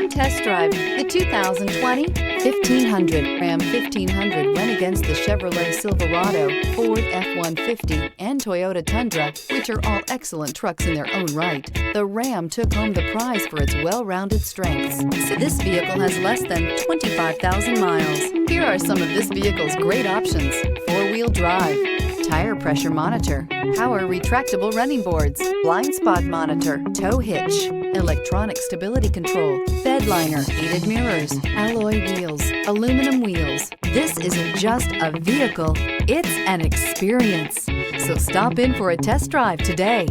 Come test drive the 2020 1500. Ram 1500 went against the Chevrolet Silverado, Ford F-150, and Toyota Tundra, which are all excellent trucks in their own right. The Ram took home the prize for its well-rounded strengths. So this vehicle has less than 25,000 miles. Here are some of this vehicle's great options: four-wheel drive, tire pressure monitor, power retractable running boards, blind spot monitor, tow hitch, electronic stability control, bed liner, heated mirrors, alloy wheels, aluminum wheels. This isn't just a vehicle, it's an experience. So stop in for a test drive today.